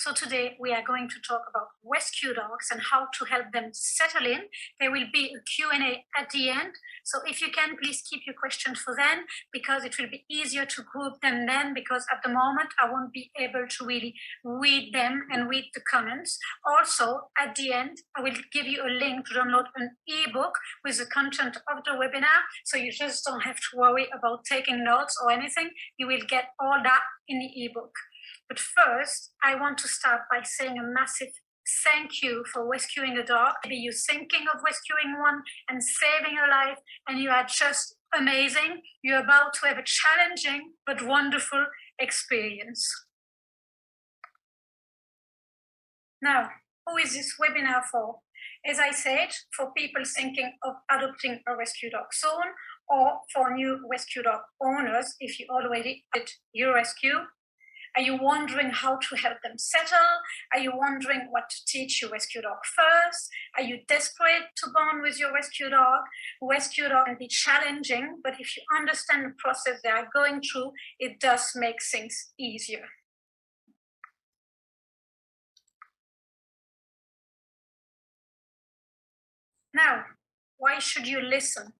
So today we are going to talk about rescue dogs and how to help them settle in. There will be a Q&A at the end. So if you can, please keep your questions for then, because it will be easier to group them then, because at the moment I won't be able to really read them and read the comments. Also, at the end, I will give you a link to download an ebook with the content of the webinar. So you just don't have to worry about taking notes or anything. You will get all that in the ebook. But first, I want to start by saying a massive thank you for rescuing a dog. Maybe you're thinking of rescuing one and saving a life, and you are just amazing. You're about to have a challenging but wonderful experience. Now, who is this webinar for? As I said, for people thinking of adopting a rescue dog soon, or for new rescue dog owners if you already did your rescue. Are you wondering how to help them settle? Are you wondering what to teach your rescue dog first? Are you desperate to bond with your rescue dog? Rescue dog can be challenging, but if you understand the process they are going through, it does make things easier. Now, why should you listen?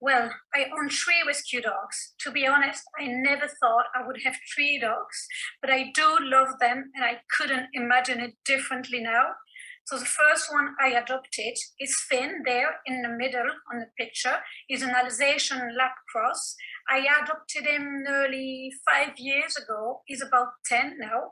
Well, I own 3 rescue dogs. To be honest, I never thought I would have 3 dogs, but I do love them and I couldn't imagine it differently now. So the first one I adopted is Finn, there in the middle on the picture. He's an Alsatian lab cross. I adopted him nearly 5 years ago. He's about 10 now.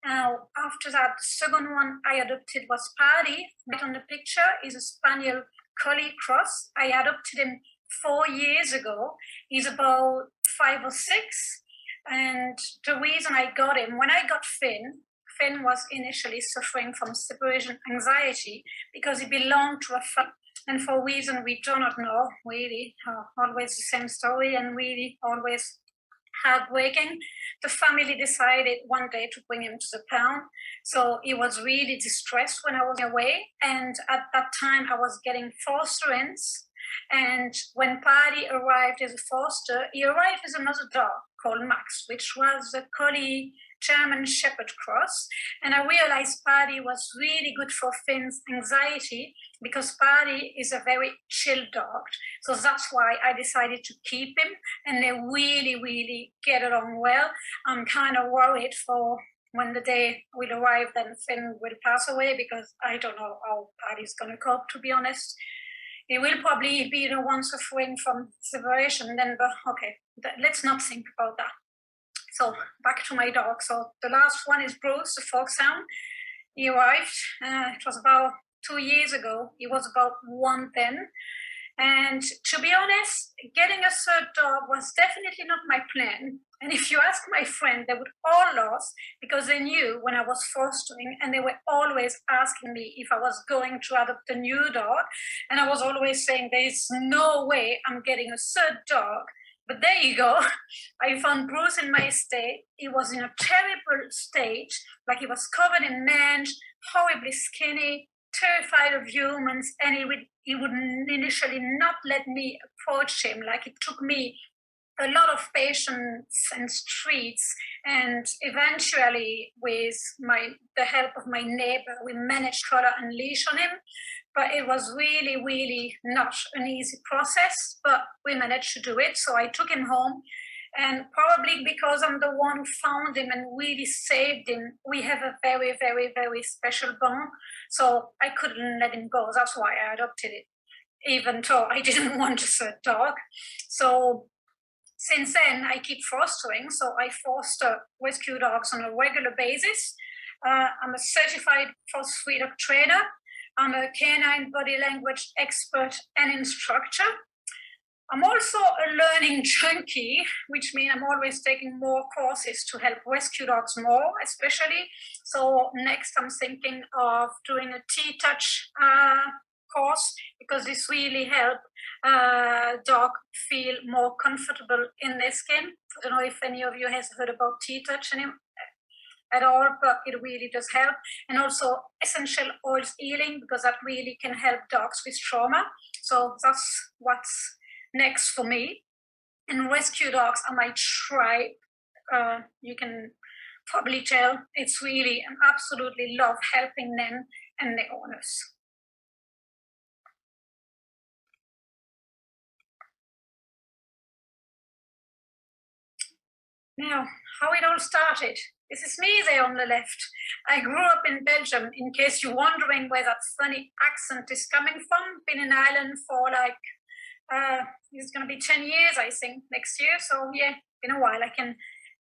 Now, after that, the second one I adopted was Paddy. Right on the picture is a Spaniel Collie cross. I adopted him 4 years ago. He's about 5 or 6. And the reason I got him, when I got Finn was initially suffering from separation anxiety because he belonged to a family. And for a reason we do not know, really, always the same story and really always heartbreaking, the family decided one day to bring him to the pound. So he was really distressed when I was away. And at that time I was getting foster-ins. And when Paddy arrived as a foster, he arrived with another dog called Max, which was a Collie German Shepherd cross. And I realized Paddy was really good for Finn's anxiety because Paddy is a very chill dog. So that's why I decided to keep him. And they really, really get along well. I'm kind of worried for when the day will arrive, then Finn will pass away because I don't know how Paddy's going to cope, to be honest. He will probably be the one suffering from separation then, but okay, let's not think about that. So back to my dog. So the last one is Bruce, the Foxhound. He arrived, it was about 2 years ago. He was about 1 then. And to be honest, getting a third dog was definitely not my plan. And if you ask my friend, they would all laugh because they knew when I was fostering and they were always asking me if I was going to adopt a new dog. And I was always saying, there is no way I'm getting a third dog. But there you go. I found Bruce in my estate. He was in a terrible state, like he was covered in mange, horribly skinny, terrified of humans, and he would initially not let me approach him. Like it took me a lot of patience and treats, and eventually with the help of my neighbor, we managed to collar and leash on him. But it was really, really not an easy process, but we managed to do it. So I took him home, and probably because I'm the one who found him and really saved him, we have a very, very, very special bond. So I couldn't let him go. That's why I adopted it, even though I didn't want a third dog. So since then, I keep fostering. So I foster rescue dogs on a regular basis. I'm a certified foster dog trainer. I'm a canine body language expert and instructor. I'm also a learning junkie, which means I'm always taking more courses to help rescue dogs more, especially. So next I'm thinking of doing a T-Touch course because this really helps dog feel more comfortable in their skin. I don't know if any of you has heard about T-Touch at all, but it really does help. And also essential oils healing, because that really can help dogs with trauma. So that's what's next for me. And rescue dogs are my tribe. You can probably tell, it's really an absolutely love helping them and the owners. Now, how it all started. This is me there on the left. I grew up in Belgium, in case you're wondering where that funny accent is coming from. Been in Ireland for it's going to be 10 years, I think, next year. So, yeah, been a while. I can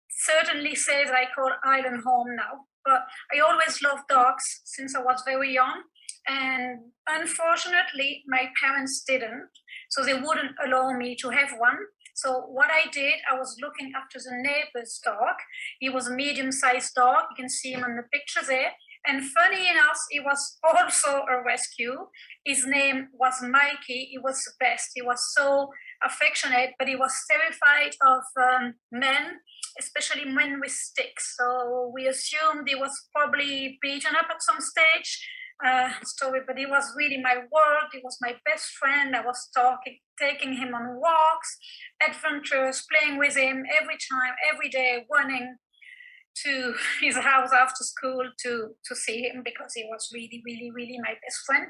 certainly say that I call Ireland home now. But I always loved dogs since I was very young. And unfortunately, my parents didn't. So they wouldn't allow me to have one. So what I did, I was looking after the neighbor's dog. He was a medium-sized dog. You can see him in the picture there. And funny enough, he was also a rescue. His name was Mikey. He was the best. He was so affectionate, but he was terrified of men, especially men with sticks. So we assumed he was probably beaten up at some stage. Story, but he was really my world. He was my best friend. I was taking him on walks, adventures, playing with him every time, every day, running to his house after school to see him because he was really, really, really my best friend.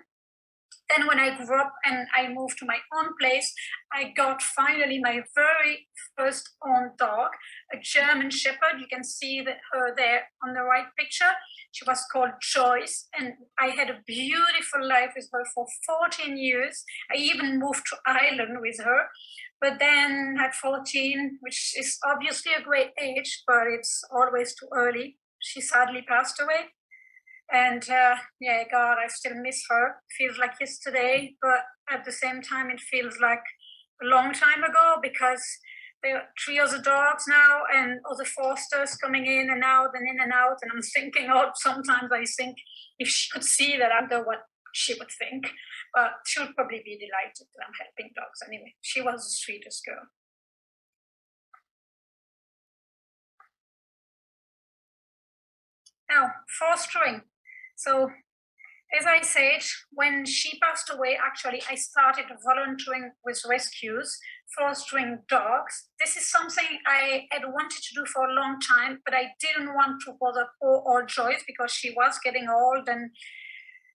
Then when I grew up and I moved to my own place, I got finally my very first own dog, a German Shepherd. You can see her there on the right picture. She was called Joyce, and I had a beautiful life with her for 14 years. I even moved to Ireland with her. But then at 14, which is obviously a great age, but it's always too early, she sadly passed away. And yeah, God, I still miss her. Feels like yesterday, but at the same time, it feels like a long time ago because there are 3 other dogs now and other fosters coming in and out and in and out. And I'm thinking, oh, sometimes I think if she could see that, I know what she would think. But she would probably be delighted that I'm helping dogs anyway. She was the sweetest girl. Now, fostering. So as I said, when she passed away, actually, I started volunteering with rescues, fostering dogs. This is something I had wanted to do for a long time, but I didn't want to bother poor old Joyce because she was getting old and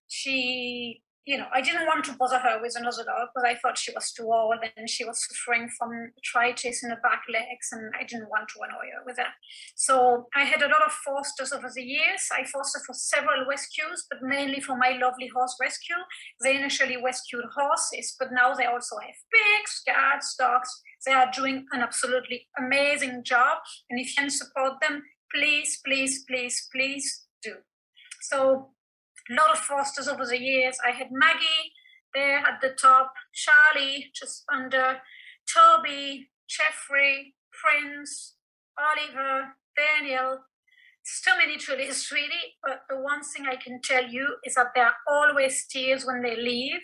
she, I didn't want to bother her with another dog because I thought she was too old and she was suffering from arthritis in the back legs and I didn't want to annoy her with that. So I had a lot of fosters over the years. I fostered for several rescues, but mainly for my lovely horse rescue. They initially rescued horses, but now they also have pigs, cats, dogs. They are doing an absolutely amazing job. And if you can support them, please, please, please, please do. So a lot of fosters over the years. I had Maggie there at the top, Charlie just under, Toby, Jeffrey, Prince, Oliver, Daniel. It's too many to list really, but the one thing I can tell you is that there are always tears when they leave,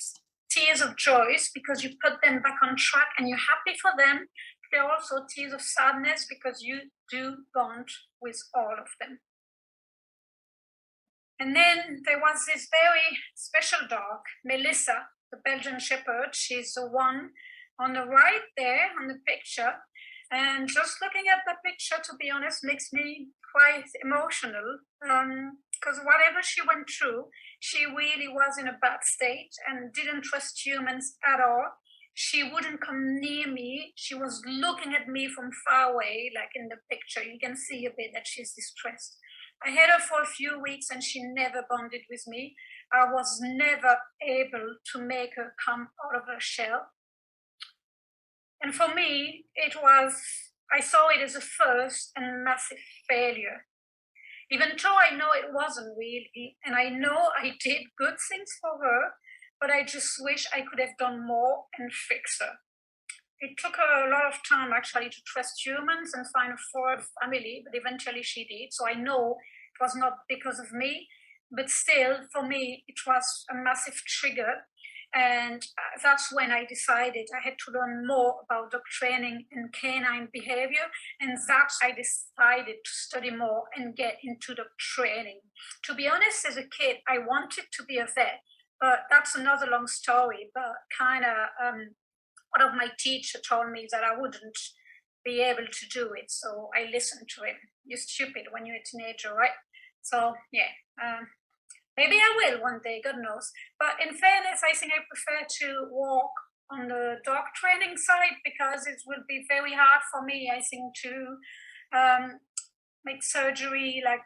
tears of joy because you put them back on track and you're happy for them. There are also tears of sadness because you do bond with all of them. And then there was this very special dog, Melissa, the Belgian Shepherd. She's the one on the right there on the picture. And just looking at the picture, to be honest, makes me quite emotional because whatever she went through, she really was in a bad state and didn't trust humans at all. She wouldn't come near me. She was looking at me from far away, like in the picture. You can see a bit that she's distressed. I had her for a few weeks and she never bonded with me. I was never able to make her come out of her shell. And for me, I saw it as a first and massive failure. Even though I know it wasn't really, and I know I did good things for her, but I just wish I could have done more and fix her. It took her a lot of time actually to trust humans and find a foreign family, but eventually she did. So I know it was not because of me, but still for me, it was a massive trigger. And that's when I decided I had to learn more about dog training and canine behavior. And that's I decided to study more and get into dog training. To be honest, as a kid, I wanted to be a vet, but that's another long story. But kind of one of my teachers told me that I wouldn't be able to do it. So I listened to him. You're stupid when you're a teenager, right? So yeah, maybe I will one day, God knows. But in fairness, I think I prefer to walk on the dog training side because it will be very hard for me, I think, to make surgery like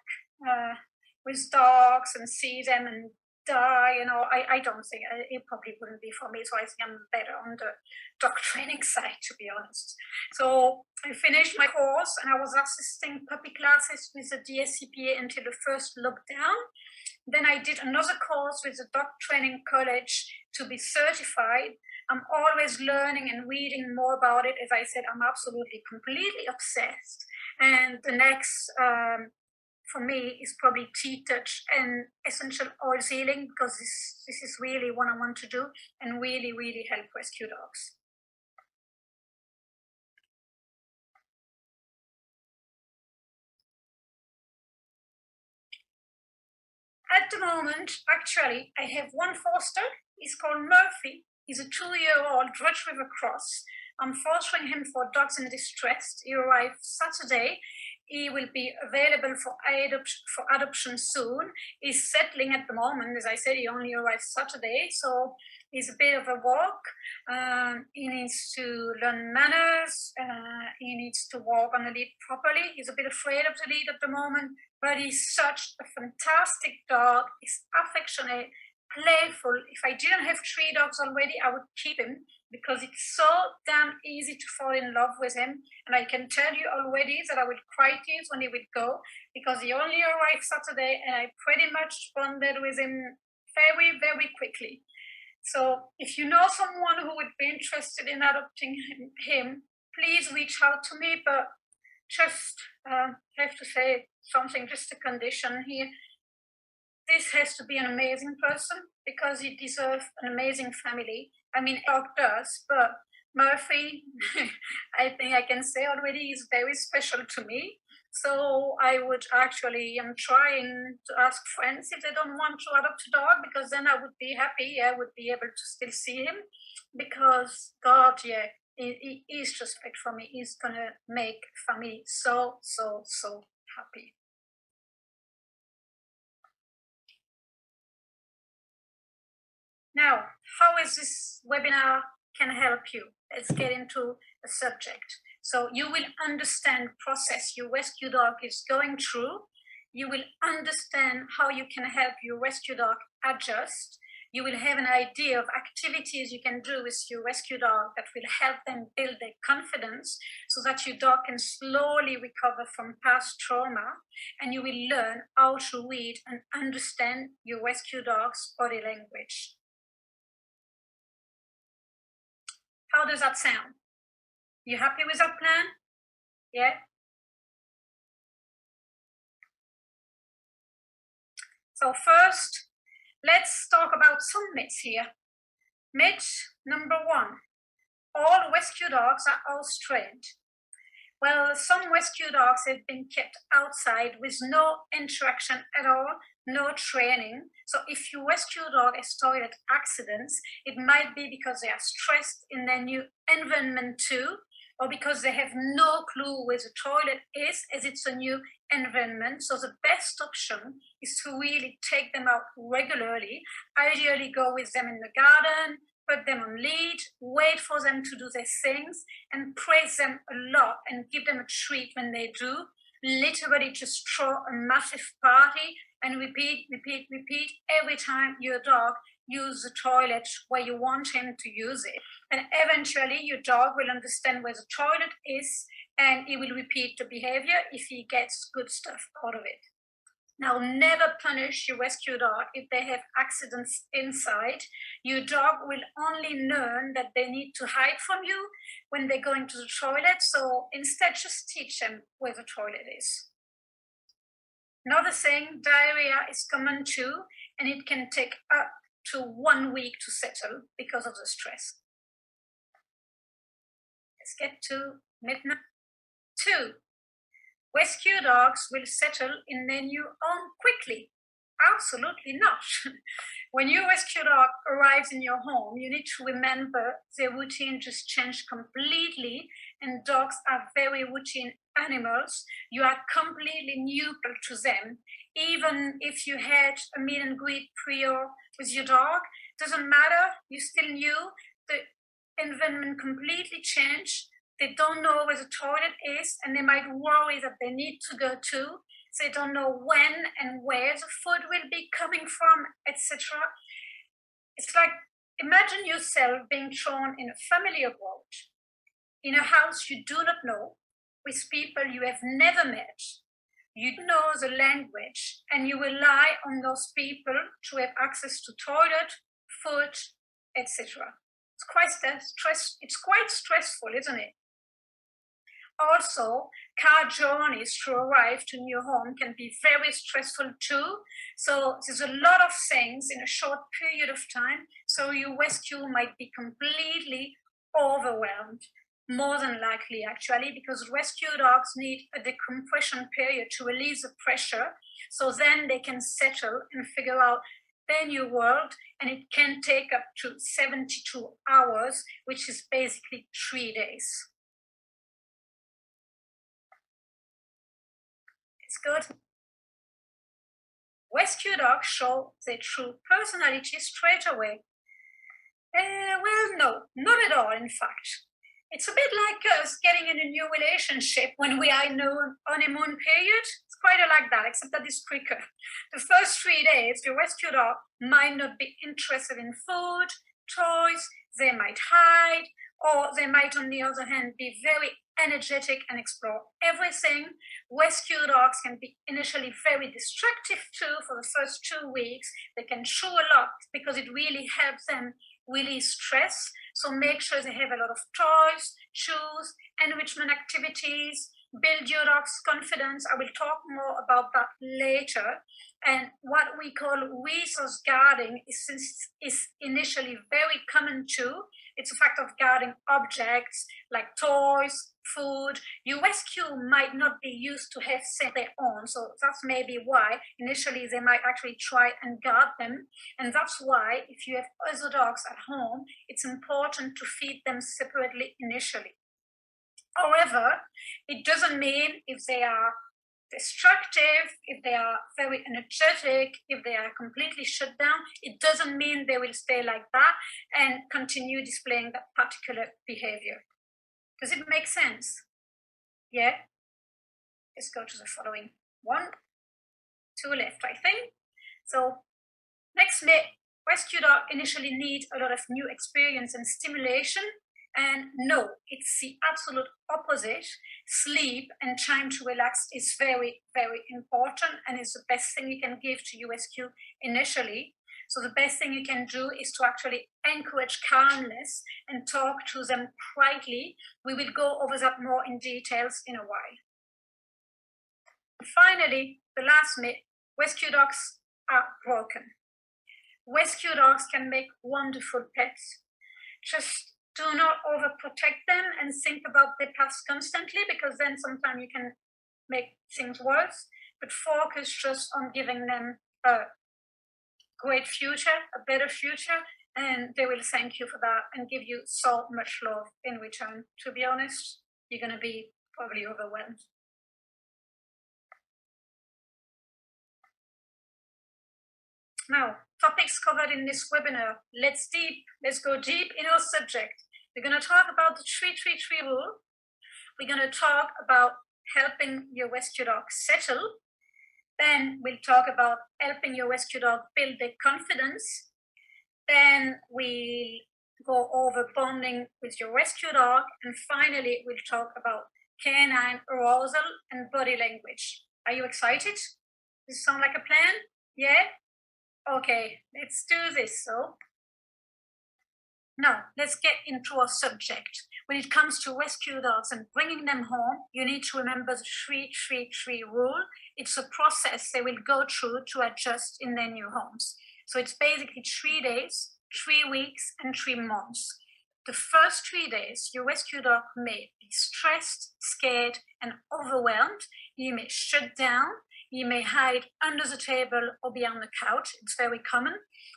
with dogs and see them and die. I don't think it probably wouldn't be for me. So I think I'm better on the dog training side, to be honest. So I finished my course and I was assisting puppy classes with the DSCPA until the first lockdown. Then I did another course with the dog training college to be certified. I'm always learning and reading more about it. As I said, I'm absolutely completely obsessed. And the next for me is probably T-Touch and essential oil sealing, because this is really what I want to do and really, really help rescue dogs. At the moment, actually, I have one foster. He's called Murphy. He's a 2-year-old Dutch River Cross. I'm fostering him for dogs in distress. He arrived Saturday. He will be available for adoption soon. He's settling at the moment. As I said, he only arrived Saturday, so he's a bit of a walk. He needs to learn manners. He needs to walk on the lead properly. He's a bit afraid of the lead at the moment, but he's such a fantastic dog. He's affectionate, playful. If I didn't have 3 dogs already, I would keep him because it's so damn easy to fall in love with him. And I can tell you already that I would cry tears when he would go, because he only arrived Saturday and I pretty much bonded with him very, very quickly. So if you know someone who would be interested in adopting him, please reach out to me. But just have to say something, just a condition here. This has to be an amazing person because he deserves an amazing family. I mean, Dog does, but Murphy, I think I can say already, is very special to me. So I would actually, I'm trying to ask friends if they don't want to adopt a dog, because then I would be happy. I would be able to still see him, because God, yeah, he is just great for me. He's gonna make family so, so, so happy. Now, how is this webinar can help you? Let's get into the subject. So you will understand process your rescue dog is going through. You will understand how you can help your rescue dog adjust. You will have an idea of activities you can do with your rescue dog that will help them build their confidence so that your dog can slowly recover from past trauma. And you will learn how to read and understand your rescue dog's body language. How does that sound? You happy with that plan? Yeah? So first, let's talk about some myths here. Myth number 1, all rescue dogs are house trained. Well, some rescue dogs have been kept outside with no interaction at all, no training. So if your rescue dog has toilet accidents, it might be because they are stressed in their new environment too, or because they have no clue where the toilet is, as it's a new environment. So the best option is to really take them out regularly, ideally go with them in the garden, put them on lead, wait for them to do their things, and praise them a lot and give them a treat when they do. Literally just throw a massive party and repeat, repeat, repeat every time your dog uses the toilet where you want him to use it. And eventually your dog will understand where the toilet is, and he will repeat the behavior if he gets good stuff out of it. Now, never punish your rescue dog if they have accidents inside. Your dog will only learn that they need to hide from you when they go into the toilet. So instead, just teach them where the toilet is. Another thing, diarrhea is common too, and it can take up to 1 week to settle because of the stress. Let's get to midnight. 2, rescue dogs will settle in their new home quickly. Absolutely not. When your rescue dog arrives in your home, you need to remember their routine just changed completely, and dogs are very routine animals. You are completely neutral to them. Even if you had a meet and greet prior with your dog, doesn't matter, you still knew the environment completely changed. They don't know where the toilet is, and they might worry that they need to go to. They don't know when and where the food will be coming from, etc. It's like, imagine yourself being thrown in a familiar world, in a house you do not know, with people you have never met. You don't know the language, and you rely on those people to have access to toilet, food, etc. It's quite stressful, isn't it? Also, car journeys to arrive to new home can be very stressful too. So there's a lot of things in a short period of time. So your rescue might be completely overwhelmed, more than likely actually, because rescue dogs need a decompression period to release the pressure. So then they can settle and figure out their new world. And it can take up to 72 hours, which is basically 3 days. It's good. Rescue dogs show their true personality straight away. Well, no, not at all, in fact. It's a bit like us getting in a new relationship when we are in a honeymoon period. It's quite like that, except that it's quicker. The first 3 days, your rescue dog might not be interested in food, toys, they might hide, or they might, on the other hand, be very energetic and explore everything. Rescue dogs can be initially very destructive too for the first 2 weeks. They can chew a lot because it really helps them release stress. So make sure they have a lot of toys, shoes, enrichment activities, build your dog's confidence. I will talk more about that later. And what we call resource guarding is initially very common too. It's a fact of guarding objects like toys, food. Your rescue might not be used to have their own, so that's maybe why initially they might actually try and guard them. And that's why if you have other dogs at home, it's important to feed them separately initially. However, it doesn't mean if they are destructive, if they are very energetic, if they are completely shut down, it doesn't mean they will stay like that and continue displaying that particular behavior. Does it make sense? Yeah? Let's go to the following one. Two left, I think. So next myth, rescue dog initially need a lot of new experience and stimulation. And no, it's the absolute opposite. Sleep and time to relax is very, very important and is the best thing you can give to your rescue initially. So the best thing you can do is to actually encourage calmness and talk to them quietly. We will go over that more in details in a while. Finally, the last myth, rescue dogs are broken. Rescue dogs can make wonderful pets. Just do not overprotect them and think about their past constantly, because then sometimes you can make things worse. But focus just on giving them a great future, a better future, and they will thank you for that and give you so much love in return. To be honest, you're going to be probably overwhelmed. Now, topics covered in this webinar. Let's go deep in our subject. We're going to talk about the 3-3-3 rule. We're going to talk about helping your rescue dog settle. Then we'll talk about helping your rescue dog build their confidence. Then we'll go over bonding with your rescue dog. And finally, we'll talk about canine arousal and body language. Are you excited? Does it sound like a plan? Yeah? Okay, let's do this. So now let's get into our subject. When it comes to rescue dogs and bringing them home, you need to remember the 3-3-3 rule. It's a process they will go through to adjust in their new homes. So it's basically 3 days, 3 weeks, and 3 months. The first 3 days, your rescue dog may be stressed, scared, and overwhelmed. He may shut down. He may hide under the table or behind the couch. It's very common.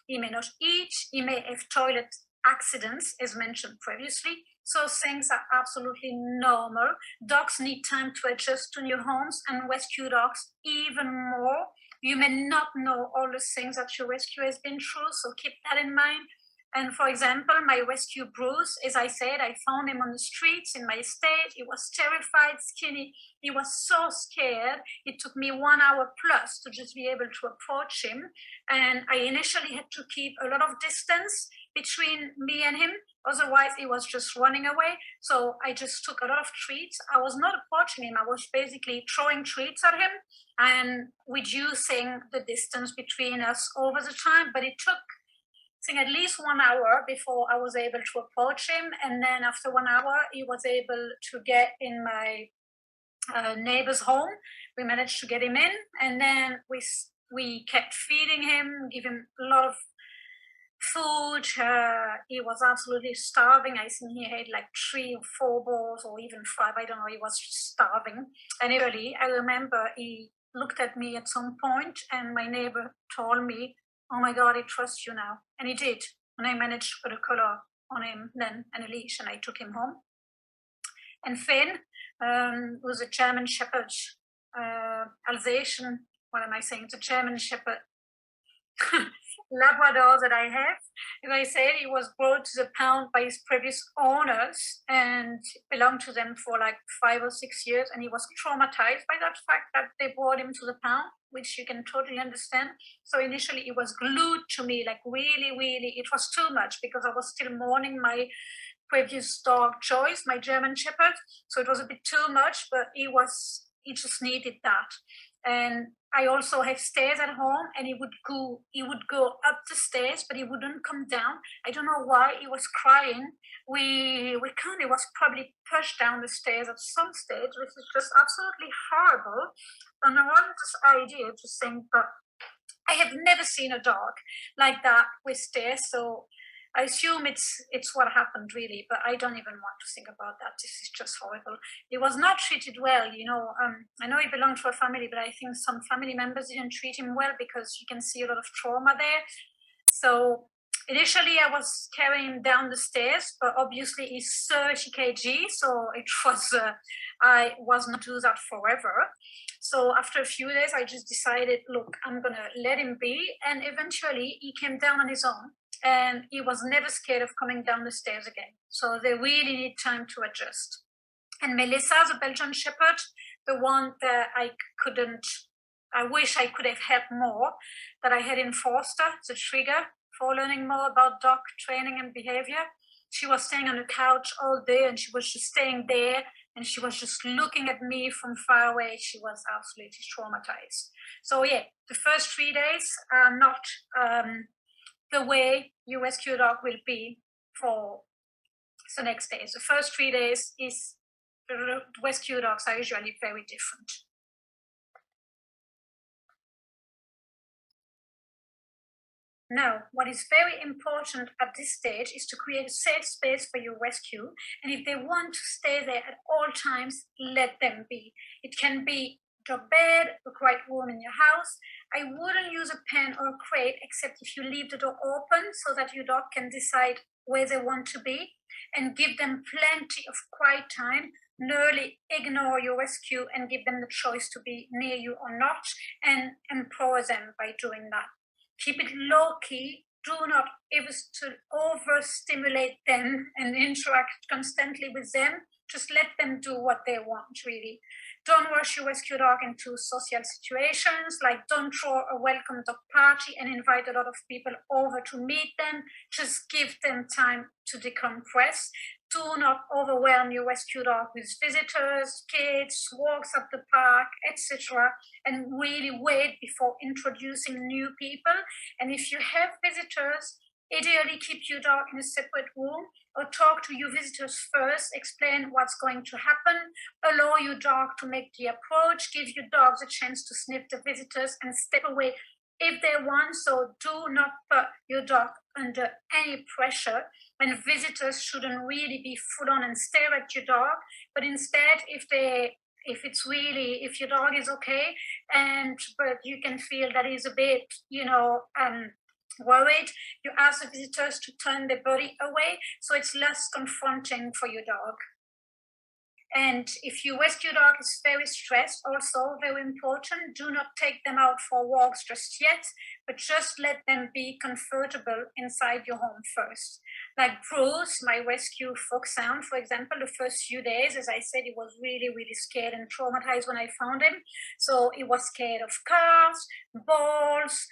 He may not eat. He may have toilet accidents, as mentioned previously. So things are absolutely normal. Dogs need time to adjust to new homes, and rescue dogs even more. You may not know all the things that your rescue has been through, so keep that in mind. And for example, my rescue Bruce, as I said, I found him on the streets in my estate. He was terrified, skinny. He was so scared. It took me 1 hour plus to just be able to approach him. And I initially had to keep a lot of distance between me and him. Otherwise, he was just running away. So I just took a lot of treats. I was not approaching him. I was basically throwing treats at him and reducing the distance between us over the time. But it took at least 1 hour before I was able to approach him. And then after 1 hour, he was able to get in my neighbor's home. We managed to get him in, and then we kept feeding him, give him a lot of food. He was absolutely starving. I think he had like 3 or 4 balls or even 5. I don't know. He was starving. And eventually, I remember he looked at me at some point, and my neighbor told me, "Oh my God, he trusts you now." And he did. And I managed to put a collar on him then and a leash, and I took him home. And Finn was a German Shepherd, Alsatian, what am I saying? It's a German Shepherd Labrador that I have. As I said, he was brought to the pound by his previous owners and belonged to them for like 5 or 6 years. And he was traumatized by that fact that they brought him to the pound, which you can totally understand. So initially, he was glued to me, like really, really. It was too much because I was still mourning my previous dog choice, my German Shepherd. So it was a bit too much, but he just needed that. And I also have stairs at home, and he would go up the stairs, but he wouldn't come down. I don't know why. He was crying. We kind of was probably pushed down the stairs at some stage, which is just absolutely horrible. And I wanted this idea to think, but I have never seen a dog like that with stairs, so I assume it's what happened really, but I don't even want to think about that. This is just horrible. He was not treated well, you know. I know he belonged to a family, but I think some family members didn't treat him well because you can see a lot of trauma there. So initially I was carrying him down the stairs, but obviously he's 30 kg, so it was I was not do that forever. So after a few days, I just decided, look, I'm gonna let him be, and eventually he came down on his own. And he was never scared of coming down the stairs again. So they really need time to adjust. And Melissa, the Belgian Shepherd, the one that I wish I could have helped more, that I had in Forster, the trigger for learning more about dog training and behavior. She was staying on the couch all day, and she was just staying there, and she was just looking at me from far away. She was absolutely traumatized. So yeah, the first 3 days are not the way your rescue dog will be for the next days. The first 3 days is rescue dogs are usually very different. Now, what is very important at this stage is to create a safe space for your rescue. And if they want to stay there at all times, let them be. It can be your bed, a quiet room in your house. I wouldn't use a pen or a crate except if you leave the door open so that your dog can decide where they want to be, and give them plenty of quiet time. Nearly ignore your rescue and give them the choice to be near you or not, and empower them by doing that. Keep it low key. Do not overstimulate them and interact constantly with them. Just let them do what they want, really. Don't rush your rescue dog into social situations, like don't throw a welcome dog party and invite a lot of people over to meet them. Just give them time to decompress. Do not overwhelm your rescue dog with visitors, kids, walks at the park, etc. And really wait before introducing new people. And if you have visitors, ideally keep your dog in a separate room, or talk to your visitors first, explain what's going to happen, allow your dog to make the approach, give your dogs a chance to sniff the visitors and step away if they want. So do not put your dog under any pressure, and visitors shouldn't really be full on and stare at your dog, but instead if if if your dog is okay, but you can feel that he's a bit, worried, you ask the visitors to turn their body away so it's less confronting for your dog. And if your rescue dog is very stressed, also very important, do not take them out for walks just yet, but just let them be comfortable inside your home first. Like Bruce, my rescue foxhound, for example, the first few days, as I said, he was really, really scared and traumatized when I found him. So he was scared of cars, balls,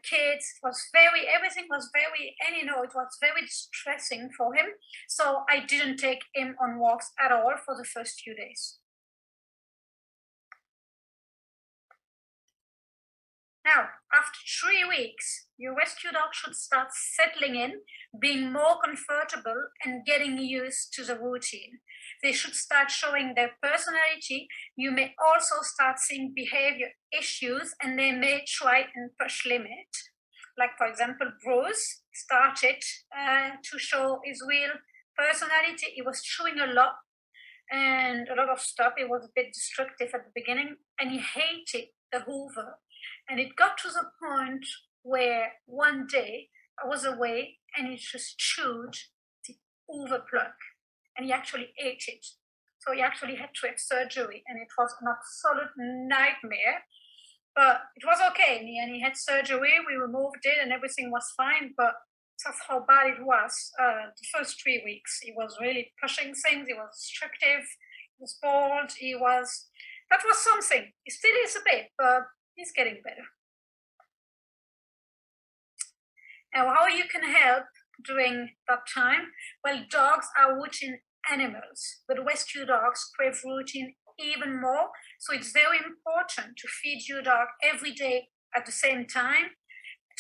kids. Everything was very, and it was very distressing for him. So I didn't take him on walks at all for the first few days. Now, after 3 weeks, your rescue dog should start settling in, being more comfortable, and getting used to the routine. They should start showing their personality. You may also start seeing behavior issues, and they may try and push limit. Like, for example, Bruce started to show his real personality. He was chewing a lot and a lot of stuff. It was a bit destructive at the beginning, and he hated the Hoover. And it got to the point where one day I was away and he just chewed the Hoover plug, and he actually ate it. So he actually had to have surgery, and it was an absolute nightmare. But it was okay. In the end, he had surgery, we removed it, and everything was fine. But that's how bad it was. The first 3 weeks, he was really pushing things. He was destructive. He was bored. That was something. He still is a bit, but he's getting better. Now, how you can help during that time? Well, dogs are routine animals, but rescue dogs crave routine even more. So it's very important to feed your dog every day at the same time,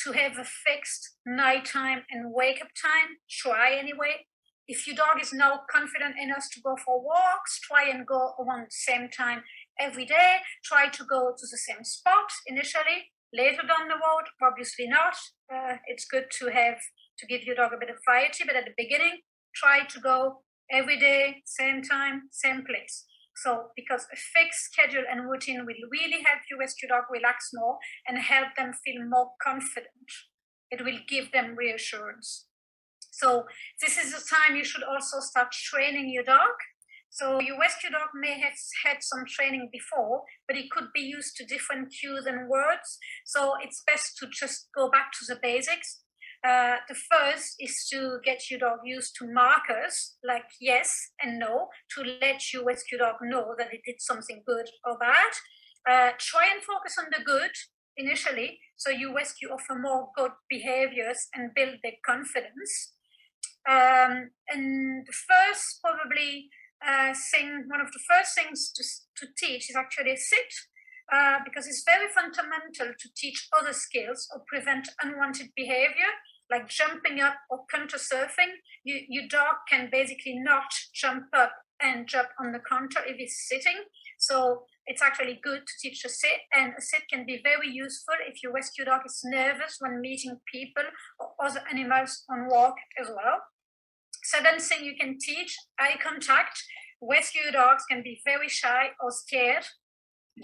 to have a fixed nighttime and wake up time. Try anyway. If your dog is now confident enough to go for walks, try and go around the same time every day. Try to go to the same spot initially. Later down the road, obviously not. It's good to give your dog a bit of variety, but at the beginning, try to go every day, same time, same place. So, because a fixed schedule and routine will really help your rescue dog relax more and help them feel more confident. It will give them reassurance. So, this is the time you should also start training your dog. So, your rescue dog may have had some training before, but it could be used to different cues and words. So, it's best to just go back to the basics. The first is to get your dog used to markers like yes and no, to let your rescue dog know that it did something good or bad. Try and focus on the good initially, so your rescue offer more good behaviors and build their confidence. And the first probably one of the first things to teach is actually a sit. Because it's very fundamental to teach other skills or prevent unwanted behavior, like jumping up or counter surfing. Your dog can basically not jump up and jump on the counter if he's sitting. So it's actually good to teach a sit, and a sit can be very useful if your rescue dog is nervous when meeting people or other animals on walk as well. Second thing you can teach, eye contact. Rescue dogs can be very shy or scared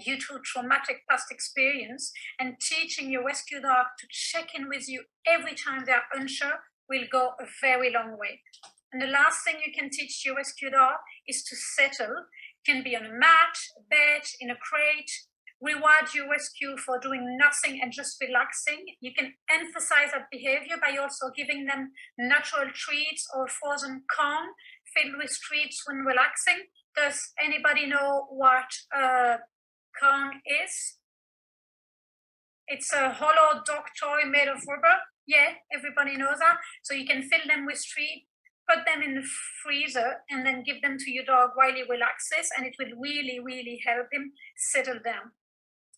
due to traumatic past experience, and teaching your rescue dog to check in with you every time they are unsure will go a very long way. And the last thing you can teach your rescue dog is to settle. It can be on a mat, a bed, in a crate. Reward your rescue for doing nothing and just relaxing. You can emphasize that behavior by also giving them natural treats or frozen corn filled with treats when relaxing. Does anybody know what Kong is? It's a hollow dog toy made of rubber. Yeah, everybody knows that. So you can fill them with treat, put them in the freezer, and then give them to your dog while he relaxes, and it will really, really help him settle down.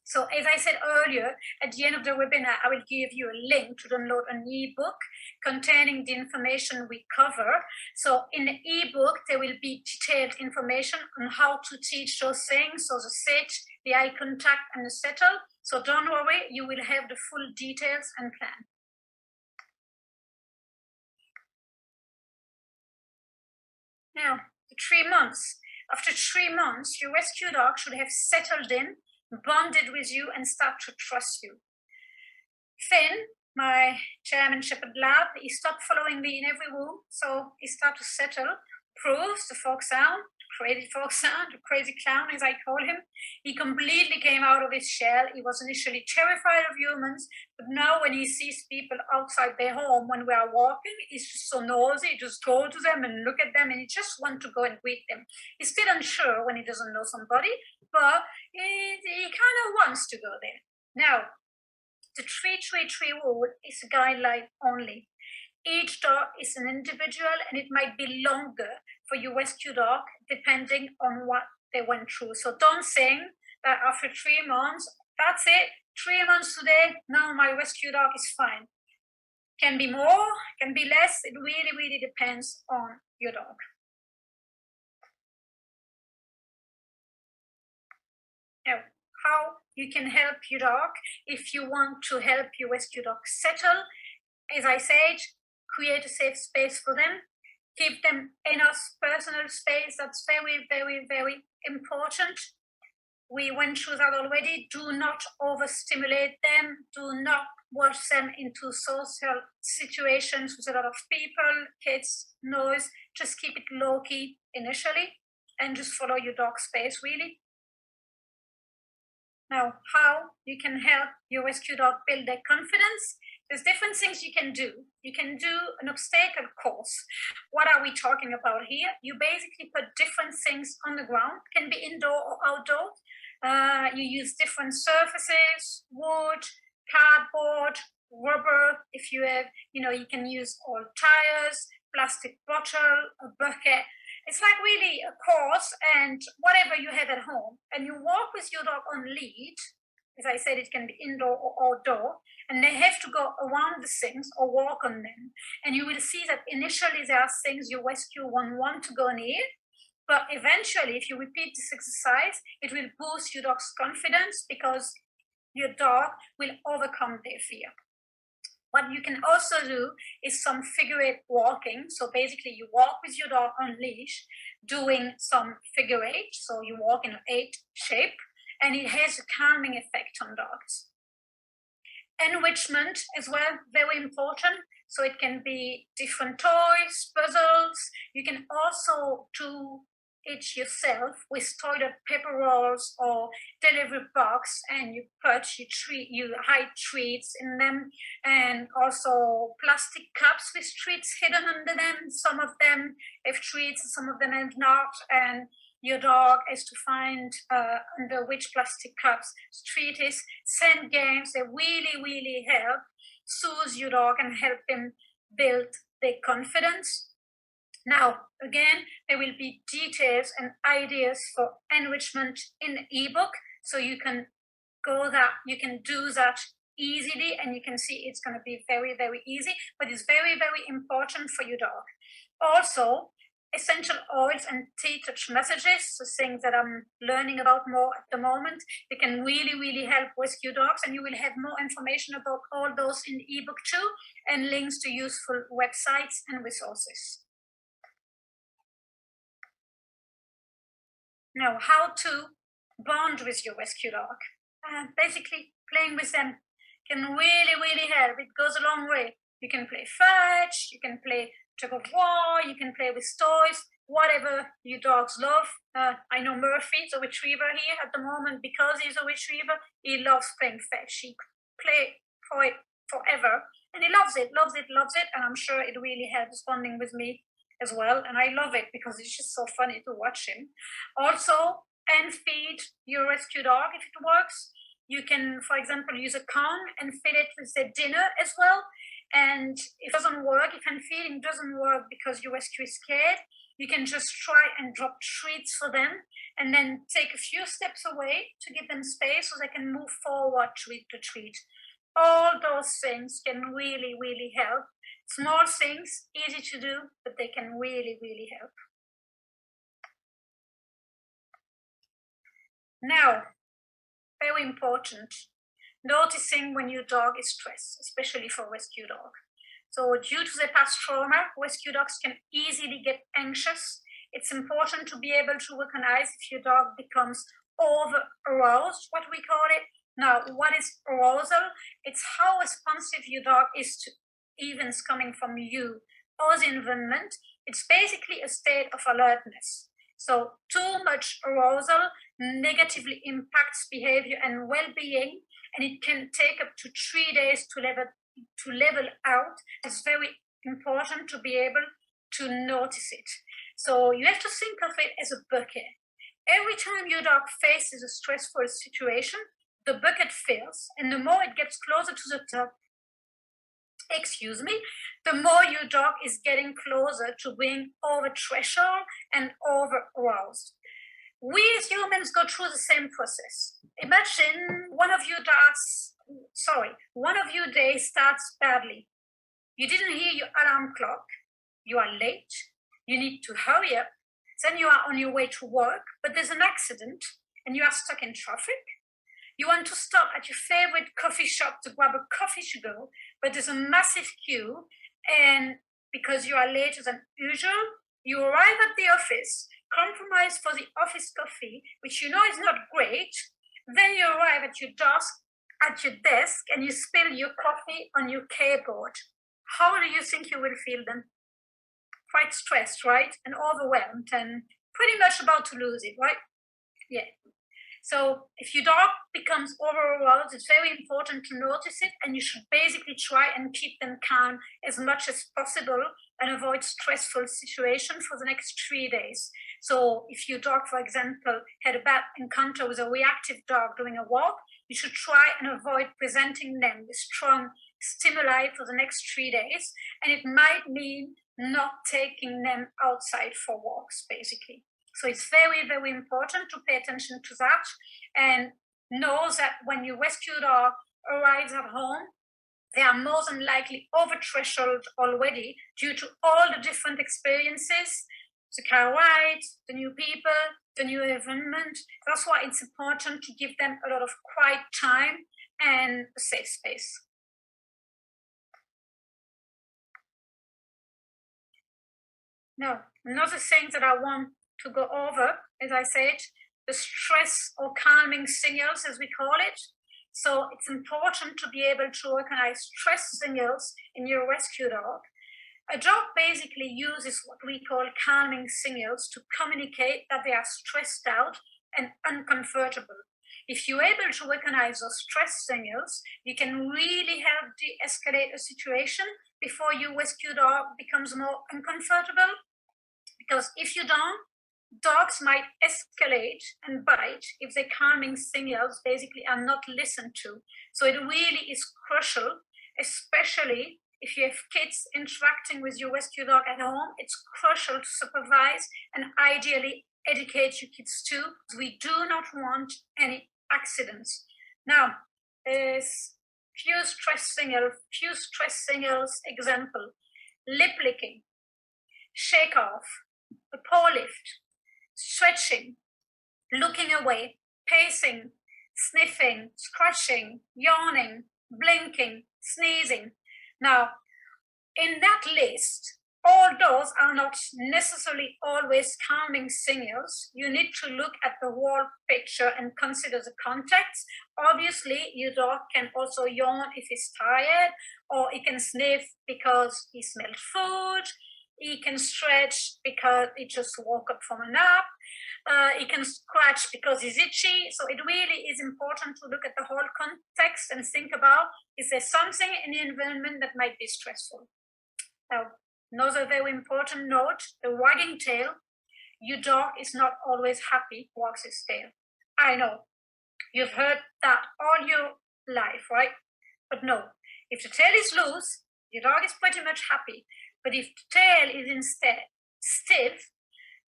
So as I said earlier, at the end of the webinar, I will give you a link to download an ebook containing the information we cover. So in the ebook, there will be detailed information on how to teach those things. So the sit, the eye contact, and the settle. So don't worry, you will have the full details and plan. Now, the 3 months. After 3 months, your rescue dog should have settled in, bonded with you, and start to trust you. Finn, my German Shepherd Lab, he stopped following me in every room, so he started to settle, proves the folk sound, crazy folk sound, the crazy clown as I call him. He completely came out of his shell. He was initially terrified of humans, but now when he sees people outside their home when we are walking, he's just so nosy. He just go to them and look at them, and he just wants to go and greet them. He's still unsure when he doesn't know somebody, but he kind of wants to go there. Now, the 333 rule is a guideline only. Each dog is an individual, and it might be longer for your rescue dog depending on what they went through. So don't think that after 3 months, that's it, 3 months today, now my rescue dog is fine. Can be more, can be less. It really, really depends on your dog. Now, how you can help your dog if you want to help your rescue dog settle. As I said, create a safe space for them. Give them enough personal space. That's very, very, very important. We went through that already. Do not overstimulate them. Do not watch them into social situations with a lot of people, kids, noise. Just keep it low-key initially and just follow your dog's space, really. Now, how you can help your rescue dog build their confidence? There's different things you can do. You can do an obstacle course. What are we talking about here? You basically put different things on the ground, can be indoor or outdoor. You use different surfaces, wood, cardboard, rubber. If you have, you can use old tires, plastic bottle, a bucket. It's like really a course, and whatever you have at home, and you walk with your dog on lead. As I said, it can be indoor or outdoor, and they have to go around the things or walk on them. And you will see that initially there are things your rescue won't want to go near, but eventually, if you repeat this exercise, it will boost your dog's confidence because your dog will overcome their fear. What you can also do is some figure eight walking. So basically you walk with your dog on leash doing some figure eight. So you walk in an 8 shape, and it has a calming effect on dogs. Enrichment as well, very important. So it can be different toys, puzzles. You can also do it yourself with toilet paper rolls or delivery box, and you hide treats in them, and also plastic cups with treats hidden under them. Some of them have treats, some of them have not, and your dog has to find under which plastic cups treat is. Sand games, they really, really help soothe your dog and help them build their confidence. Now, again, there will be details and ideas for enrichment in the ebook, so you can you can do that easily, and you can see it's going to be very, very easy, but it's very, very important for your dog. Also, essential oils and T-touch messages, so things that I'm learning about more at the moment, they can really, really help rescue dogs, and you will have more information about all those in the ebook too, and links to useful websites and resources. Now, how to bond with your rescue dog. Basically, playing with them can really, really help. It goes a long way. You can play fetch, you can play tug of war, you can play with toys, whatever your dogs love. I know Murphy, the retriever here at the moment, because he's a retriever, he loves playing fetch. He could play for it forever, and he loves it, loves it, loves it, and I'm sure it really helps bonding with me as well, and I love it because it's just so funny to watch him. Also, and feed your rescue dog if it works. You can, for example, use a cone and feed it with their dinner as well. And if it doesn't work, if hand feeding doesn't work because your rescue is scared, you can just try and drop treats for them, and then take a few steps away to give them space so they can move forward to eat the treat. All those things can really, really help. Small things, easy to do, but they can really, really help. Now, very important, noticing when your dog is stressed, especially for rescue dog. So due to the past trauma, rescue dogs can easily get anxious it's important to be able to recognize if your dog becomes over aroused, what we call it. Now, what is arousal? It's how responsive your dog is to events coming from you or the environment. It's basically a state of alertness. So too much arousal negatively impacts behavior and well-being, and it can take up to 3 days to level out. It's very important to be able to notice it. So you have to think of it as a bucket. Every time your dog faces a stressful situation, the bucket fills, and the more it gets closer to the top, the more your dog is getting closer to being over threshold and over aroused. We as humans go through the same process. Imagine one of your days starts badly. You didn't hear your alarm clock. You are late. You need to hurry up. Then you are on your way to work, but there's an accident and you are stuck in traffic. You want to stop at your favorite coffee shop to grab a coffee to go, but there's a massive queue, and because you are later than usual, you arrive at the office, compromise for the office coffee, which you know is not great. Then you arrive at your desk, and you spill your coffee on your keyboard. How do you think you will feel then? Quite stressed, right? And overwhelmed, and pretty much about to lose it, right? Yeah. So if your dog becomes overwhelmed, it's very important to notice it, and you should basically try and keep them calm as much as possible and avoid stressful situations for the next 3 days. So if your dog, for example, had a bad encounter with a reactive dog during a walk, you should try and avoid presenting them with strong stimuli for the next 3 days, and it might mean not taking them outside for walks, basically. So it's very, very important to pay attention to that and know that when your rescue dog arrives at home, they are more than likely over threshold already due to all the different experiences, the car ride, the new people, the new environment. That's why it's important to give them a lot of quiet time and a safe space. Now, another thing that I want to go over, as I said, the stress or calming signals, as we call it. So it's important to be able to recognize stress signals in your rescue dog. A dog basically uses what we call calming signals to communicate that they are stressed out and uncomfortable. If you're able to recognize those stress signals, you can really help de-escalate a situation before your rescue dog becomes more uncomfortable. Because if you don't, dogs might escalate and bite if the calming signals basically are not listened to. So it really is crucial, especially if you have kids interacting with your rescue dog at home. It's crucial to supervise and ideally educate your kids too. We do not want any accidents. Now, there's few stress signals, example, lip licking, shake off, a paw lift, stretching, looking away, pacing, sniffing, scratching, yawning, blinking, sneezing. Now, in that list, all those are not necessarily always calming signals. You need to look at the whole picture and consider the context. Obviously, your dog can also yawn if he's tired, or he can sniff because he smelled food. He can stretch because he just woke up from a nap. He can scratch because he's itchy. So it really is important to look at the whole context and think about, is there something in the environment that might be stressful? Now, another very important note, the wagging tail. Your dog is not always happy, wags his tail. I know, you've heard that all your life, right? But no, if the tail is loose, your dog is pretty much happy. But if the tail is instead stiff,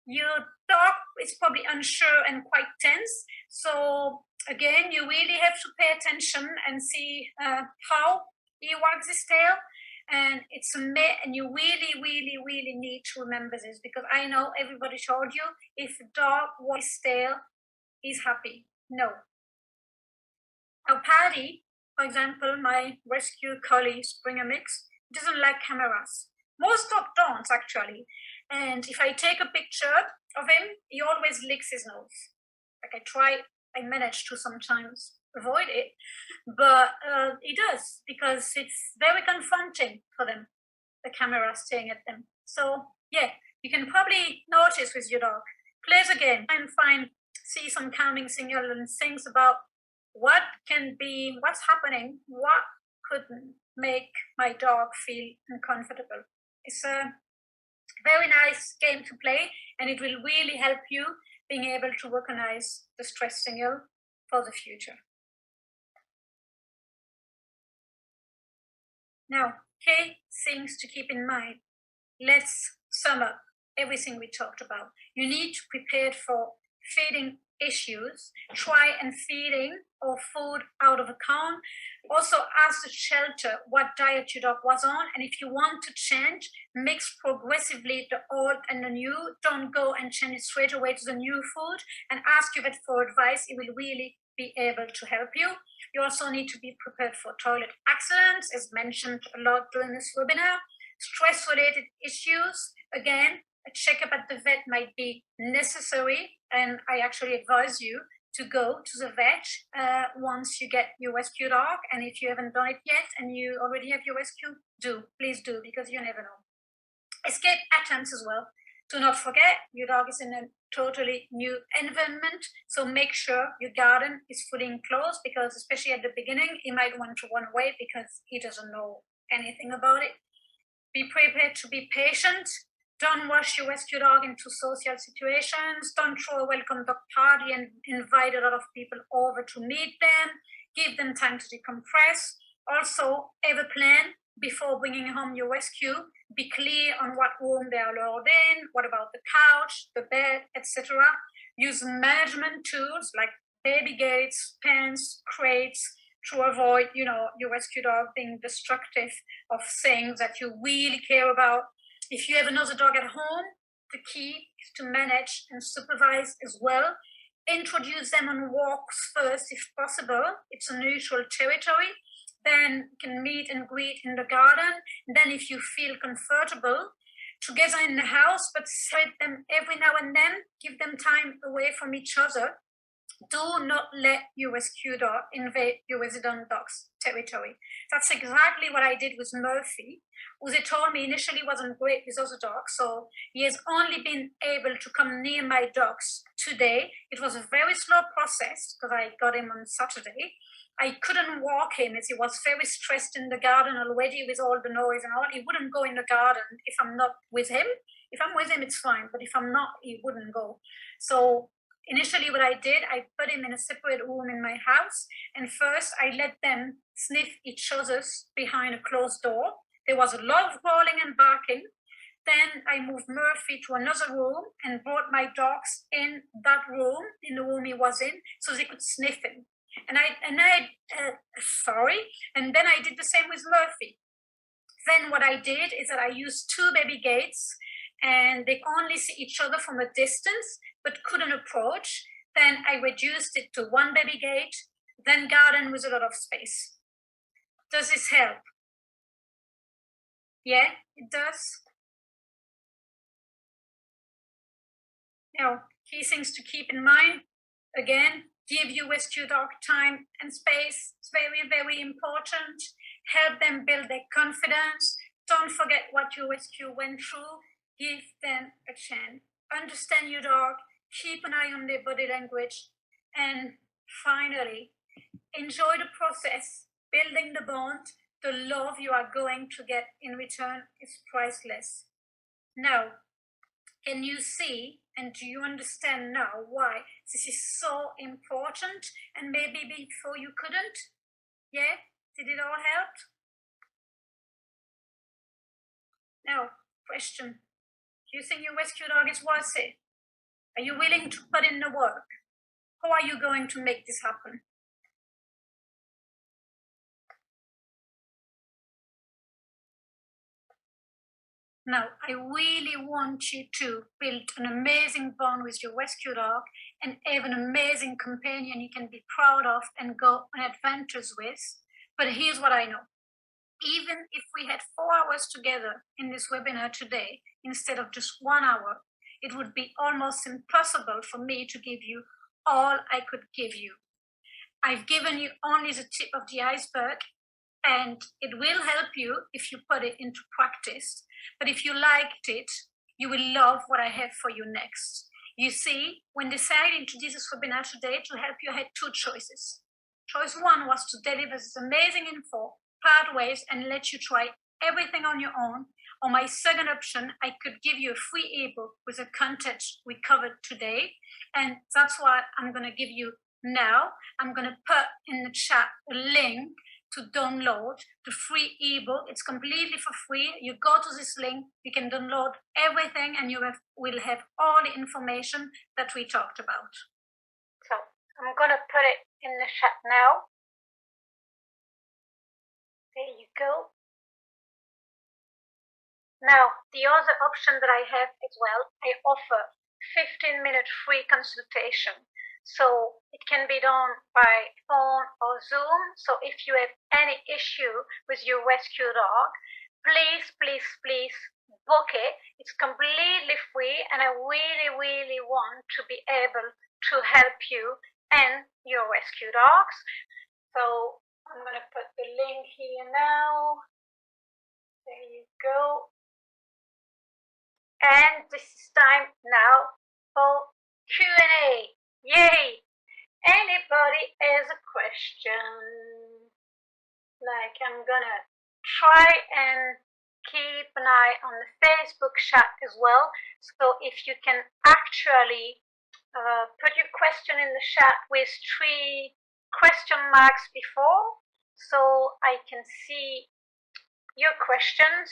your dog is probably unsure and quite tense. So again, you really have to pay attention and see how he wags his tail. And you really need to remember this, because I know everybody told you if the dog wags his tail, he's happy. No. Now, Paddy, for example, my rescue collie Springer Mix, doesn't like cameras. Most dog don't actually. And if I take a picture of him, he always licks his nose. Like I manage to sometimes avoid it, but he does because it's very confronting for them, the camera staring at them. So yeah, you can probably notice with your dog. Plays a game and see some calming signal and things about what's happening, what could make my dog feel uncomfortable. It's a very nice game to play, and it will really help you being able to recognize the stress signal for the future. Now, key things to keep in mind. Let's sum up everything we talked about. You need to prepare for feeding issues. Try and feeding or food out of a cone. Also ask the shelter what diet your dog was on, and if you want to change, mix progressively the old and the new. Don't go and change it straight away to the new food, and ask your vet for advice. It will really be able to help you. You also need to be prepared for toilet accidents, as mentioned a lot during this webinar. Stress related issues, again, a checkup at the vet might be necessary, and I actually advise you to go to the vet once you get your rescue dog. And if you haven't done it yet and you already have your rescue, please do, because you never know. Escape attempts as well. Do not forget, your dog is in a totally new environment, so make sure your garden is fully enclosed, because especially at the beginning, he might want to run away because he doesn't know anything about it. Be prepared to be patient. Don't rush your rescue dog into social situations. Don't throw a welcome dog party and invite a lot of people over to meet them. Give them time to decompress. Also, have a plan before bringing home your rescue. Be clear on what room they are allowed in, what about the couch, the bed, etc. Use management tools like baby gates, pens, crates, to avoid, your rescue dog being destructive of things that you really care about. If you have another dog at home, the key is to manage and supervise as well. Introduce them on walks first, if possible. It's a neutral territory. Then you can meet and greet in the garden. Then, if you feel comfortable, together in the house, but separate them every now and then. Give them time away from each other. Do not let your rescue dog invade your resident dog's territory. That's exactly what I did with Murphy, who they told me initially wasn't great with other dogs. So he has only been able to come near my dogs today. It was a very slow process because I got him on Saturday. I couldn't walk him as he was very stressed in the garden already with all the noise and all. He wouldn't go in the garden if I'm not with him. If I'm with him, it's fine. But if I'm not, he wouldn't go. So initially, what I did, I put him in a separate room in my house, and first I let them sniff each other's behind a closed door. There was a lot of growling and barking. Then I moved Murphy to another room and brought my dogs in that room, in the room he was in, so they could sniff him. And then I did the same with Murphy. Then what I did is that I used two baby gates, and they only see each other from a distance but couldn't approach. Then I reduced it to one baby gate, then garden with a lot of space. Does this help? Yeah, it does. Now, key things to keep in mind. Again, give your rescue dog time and space. It's very, very important. Help them build their confidence. Don't forget what your rescue went through. Give them a chance. Understand your dog. Keep an eye on their body language. And finally, enjoy the process. Building the bond, the love you are going to get in return is priceless. Now, can you see and do you understand now why this is so important? And maybe before you couldn't? Yeah? Did it all help? Now, question. Do you think your rescue dog is worth it? Are you willing to put in the work? How are you going to make this happen? Now, I really want you to build an amazing bond with your rescue dog and have an amazing companion you can be proud of and go on adventures with. But here's what I know. Even if we had 4 hours together in this webinar today, instead of just 1 hour, it would be almost impossible for me to give you all I could give you. I've given you only the tip of the iceberg, and it will help you if you put it into practice. But if you liked it, you will love what I have for you next. You see, when deciding to do this webinar today to help you, I had two choices. Choice one was to deliver this amazing info, pathways, and let you try everything on your own. Or my second option, I could give you a free ebook with the content we covered today. And that's what I'm going to give you now. I'm going to put in the chat a link to download the free ebook. It's completely for free. You go to this link, you can download everything, and you will have all the information that we talked about. So I'm going to put it in the chat now. There you go. Now, the other option that I have as well, I offer 15-minute free consultation. So it can be done by phone or Zoom. So if you have any issue with your rescue dog, please, please, please book it. It's completely free, and I really, really want to be able to help you and your rescue dogs. So I'm going to put the link here now. There you go. And this is time now for Q&A. Yay! Anybody has a question? Like, I'm gonna try and keep an eye on the Facebook chat as well. So if you can actually put your question in the chat with 3 question marks before, so I can see your questions.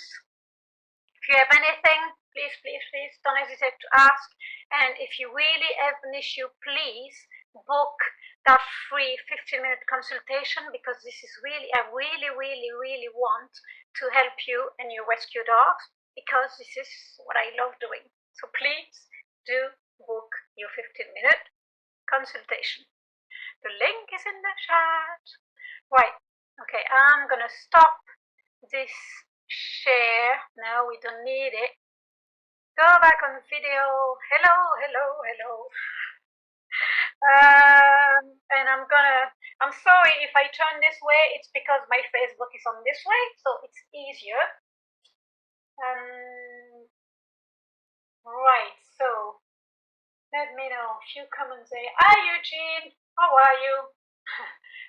If you have anything, please, please, please don't hesitate to ask. And if you really have an issue, please book that free 15-minute consultation, because this is really, I really, really, really want to help you and your rescue dogs, because this is what I love doing. So please do book your 15-minute consultation. The link is in the chat. Right, okay, I'm gonna stop this share. Now we don't need it. Go back on video. Hello, hello, hello. And I'm sorry if I turn this way, it's because my Facebook is on this way, so it's easier. Right, so let me know a few comments there. Hi Eugene, how are you?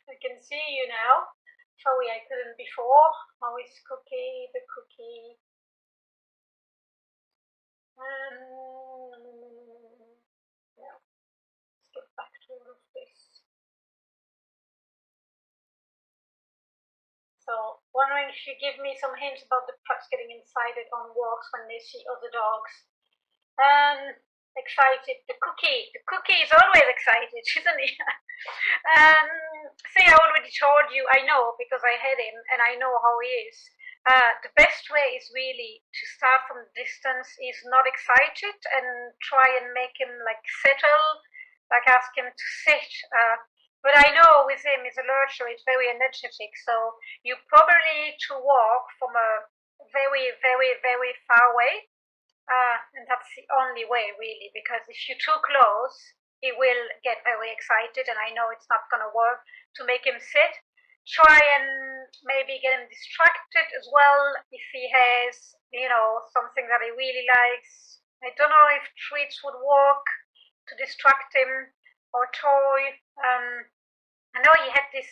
I can see you now. Sorry I couldn't before. How is Cookie, the cookie? Yeah, let's get back to all of this. So, wondering if you give me some hints about the pups getting excited on walks when they see other dogs. Excited. The cookie is always excited, isn't he? See, I already told you, I know, because I had him and I know how he is. The best way is really to start from distance. He's not excited, and try and make him like settle, like ask him to sit. But I know with him, he's a lurcher, he's very energetic, so you probably need to walk from a very, very, very far away. And that's the only way, really, because if you're too close, he will get very excited, and I know it's not going to work to make him sit. Try and maybe get him distracted as well if he has, something that he really likes. I don't know if treats would work to distract him, or toy. I know he had this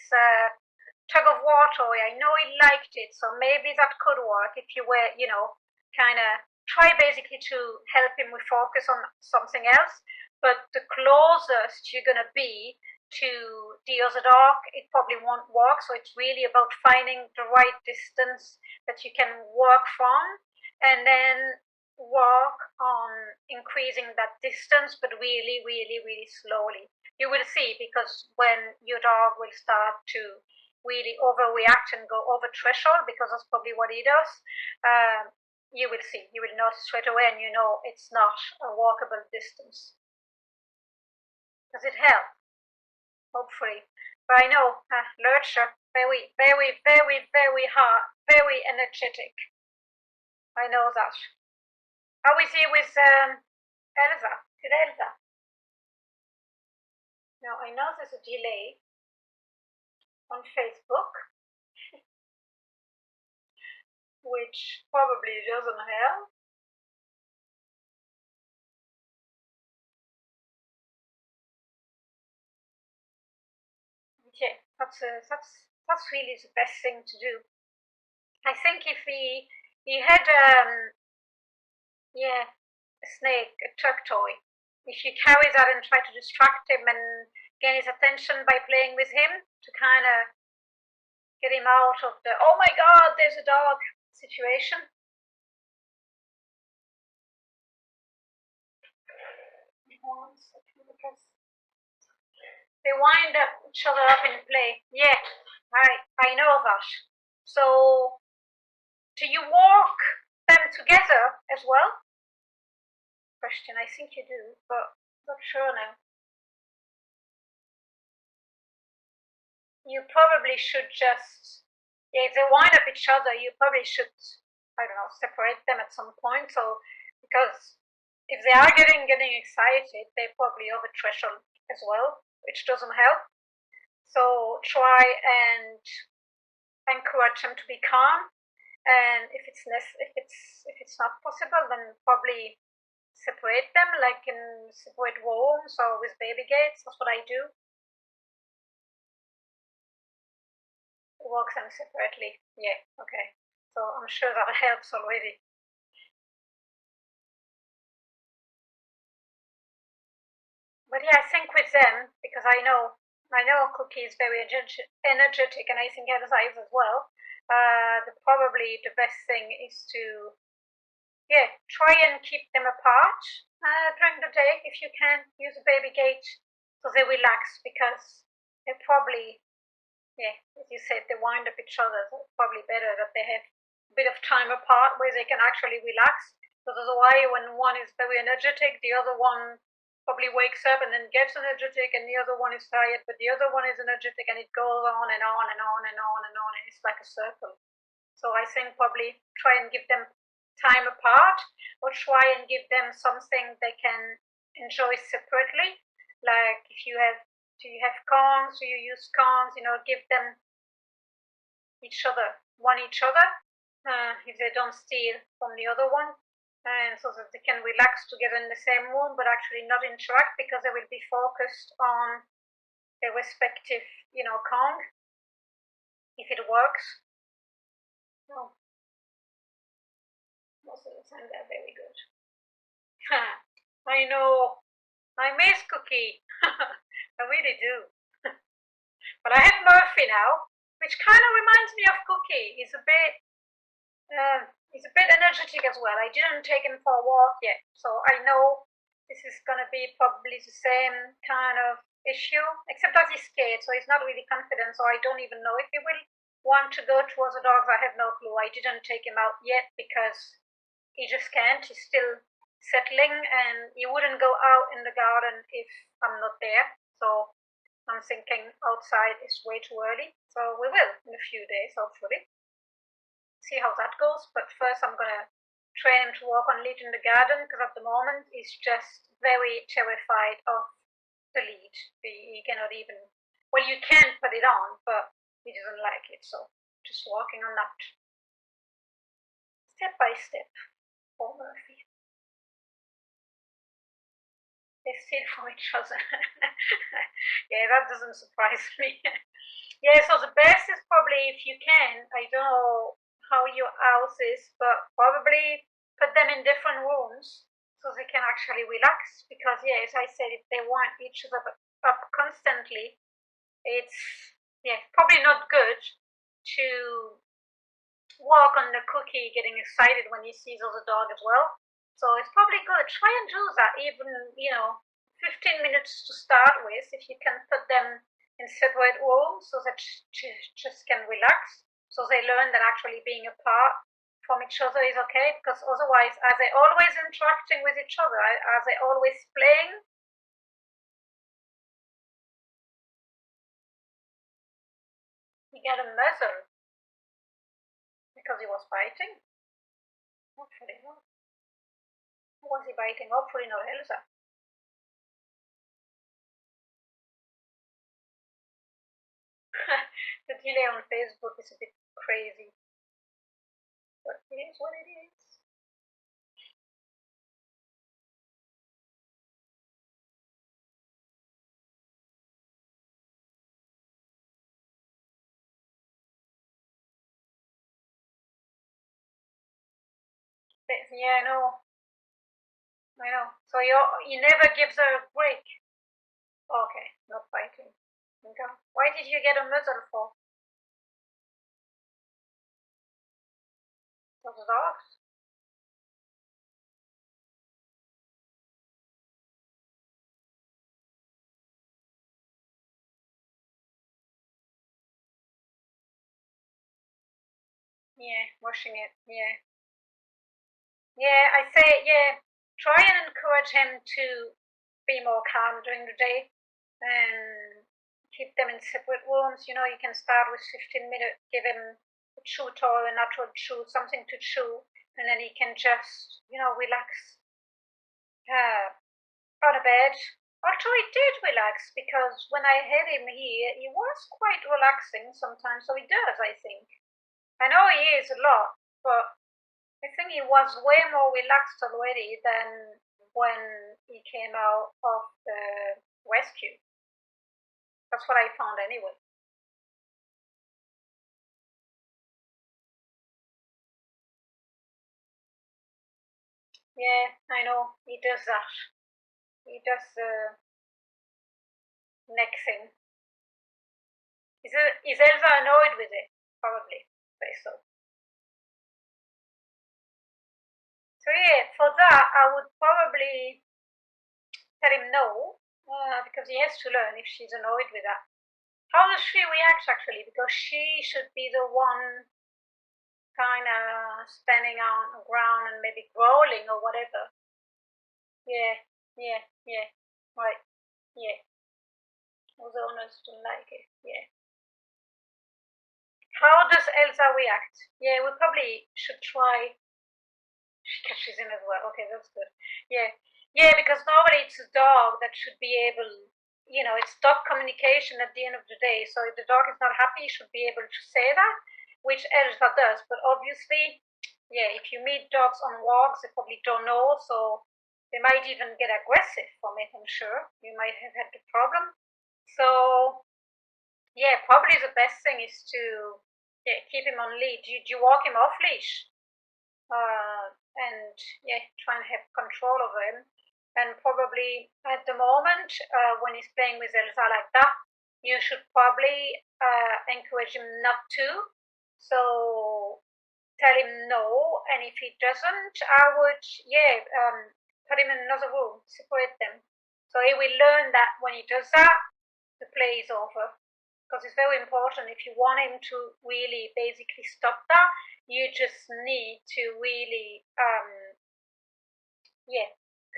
tug of war toy. I know he liked it, so maybe that could work if you were, kind of try basically to help him with focus on something else. But the closest you're going to be to the other dog, it probably won't work. So it's really about finding the right distance that you can work from, and then work on increasing that distance, but really, really, really slowly. You will see, because when your dog will start to really overreact and go over threshold, because that's probably what he does, you will see, you will know straight away, and it's not a walkable distance. Does it help? Hopefully. But I know, lurcher, Very, very, very, very hard, very energetic. I know that. How is he with Elsa? With Elsa? Now I know there's a delay on Facebook, which probably doesn't help. Yeah, that's really the best thing to do. I think if he had yeah, a snake, a tuck toy, if you carry that and try to distract him and gain his attention by playing with him to kind of get him out of the oh my god, there's a dog situation. They wind up each other up in play. Yeah, I know that. So, do you walk them together as well? Question. I think you do, but not sure now. You probably should just, yeah, if they wind up each other, you probably should, I don't know, separate them at some point. So, because if they are getting excited, they're probably over threshold as well, which doesn't help. So try and encourage them to be calm. And if it's not possible, then probably separate them, like in separate rooms or with baby gates. That's what I do. Walk them separately. Yeah, okay. So I'm sure that helps already. But yeah, I think with them, because I know Cookie is very energetic, and I think Elsa is as well. Probably the best thing is to try and keep them apart during the day if you can. Use a baby gate so they relax, because they're probably as you said, they wind up each other. So it's probably better that they have a bit of time apart where they can actually relax. Because otherwise, when one is very energetic, the other one probably wakes up and then gets energetic, and the other one is tired, but the other one is energetic, and it goes on and on and on and on and on, and it's like a circle. So I think probably try and give them time apart, or try and give them something they can enjoy separately. Like if you have, do you have cones? Do you use cones? Give them each other, if they don't steal from the other one, and so that they can relax together in the same room, but actually not interact, because they will be focused on their respective, cone, if it works. Oh, most of the time they're very good. I know. I miss Cookie. I really do. But I have Murphy now, which kind of reminds me of Cookie. He's a bit energetic as well. I didn't take him for a walk yet, so I know this is gonna be probably the same kind of issue, except that he's scared, so he's not really confident. So I don't even know if he will want to go towards the dogs. I have no clue. I didn't take him out yet because he just can't. He's still settling, and he wouldn't go out in the garden if I'm not there. So I'm thinking outside is way too early. So we will in a few days, hopefully. See how that goes. But first I'm gonna train him to walk on lead in the garden, because at the moment he's just very terrified of the lead. He cannot even, well, you can put it on, but he doesn't like it. So just walking on that step by step. Poor Murphy. They steal from each other. Yeah, that doesn't surprise me. Yeah, so the best is probably, if you can, I don't know how your house is, but probably put them in different rooms so they can actually relax. Because as I said, if they want each other up constantly, it's probably not good to walk on the Cookie getting excited when he sees other dog as well. So it's probably good. Try and do that, even 15 minutes to start with, if you can put them in separate rooms so that just can relax. So they learn that actually being apart from each other is okay, because otherwise, are they always interacting with each other? Are they always playing? get a muzzle because he was biting? Hopefully not. Who was he biting? Hopefully not Elsa. The delay on Facebook is a bit crazy, but it is what it is. Yeah, I know. So you never gives her a break. Okay, not biting. Okay. Why did you get a muzzle for? For the dogs? Yeah, washing it. Yeah. Yeah, I say, yeah, try and encourage him to be more calm during the day and keep them in separate rooms. You know, you can start with 15 minutes, give him a chew toy, a natural chew, something to chew, and then he can just, relax on a bed. Although he did relax because when I had him here, he was quite relaxing sometimes, so he does, I think. I know he is a lot, but I think he was way more relaxed already than when he came out of the rescue. That's what I found anyway. Yeah, I know. He does that. He does the neck thing. Is Elsa annoyed with it? Probably. Say so. So yeah, for that I would probably tell him no, because he has to learn if she's annoyed with that. How does she react actually? Because she should be the one kind of standing on the ground and maybe growling or whatever. Yeah, yeah, right, yeah. Those owners don't like it, yeah. How does Elsa react? Yeah, we probably should try. She catches him as well. Okay, that's good. Yeah, yeah, because normally it's a dog that should be able, it's dog communication at the end of the day. So if the dog is not happy, you should be able to say that, which Elsa does. But obviously, yeah, if you meet dogs on walks, they probably don't know, so they might even get aggressive from it, I'm sure. You might have had the problem. So, yeah, probably the best thing is to keep him on lead. You walk him off leash, and try and have control over him. And probably at the moment, when he's playing with Elsa like that, you should probably encourage him not to. So tell him no, and if he doesn't, I would put him in another room, separate them. So he will learn that when he does that, the play is over. Because it's very important. If you want him to really basically stop that, you just need to really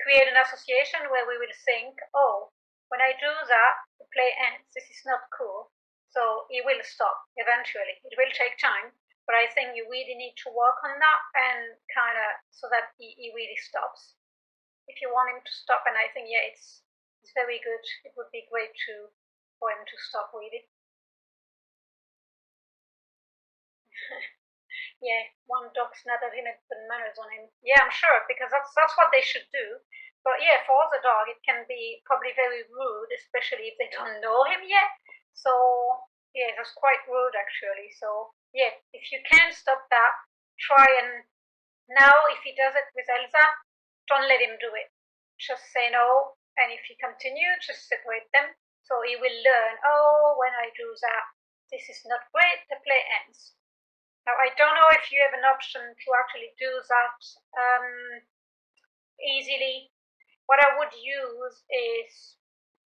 create an association where we will think, oh, when I do that, the play ends. This is not cool. So he will stop eventually. It will take time, but I think you really need to work on that and kind of so that he really stops. If you want him to stop, and I think it's very good. It would be great for him to stop really. Yeah, one dog snapped at him and put manners on him. Yeah, I'm sure, because that's what they should do. But yeah, for the dog, it can be probably very rude, especially if they don't know him yet. So yeah, that's quite rude actually. So yeah, if you can stop that, try and now if he does it with Elsa, don't let him do it. Just say no, and if he continues, just separate them. So he will learn. Oh, when I do that, this is not great. The play ends. Now, I don't know if you have an option to actually do that easily. What I would use is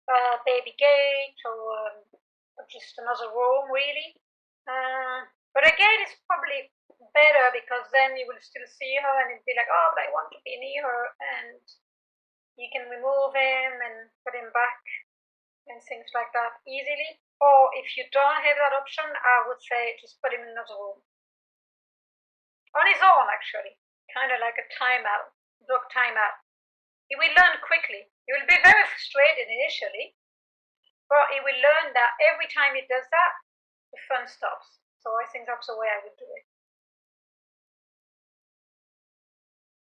a baby gate or just another room, really. But a gate is probably better because then you will still see her and it'd be like, oh, but I want to be near her, and you can remove him and put him back and things like that easily. Or if you don't have that option, I would say just put him in another room. On his own, actually. Kind of like a timeout, dog timeout. He will learn quickly. He will be very frustrated initially, but he will learn that every time he does that, the fun stops. So I think that's the way I would do it.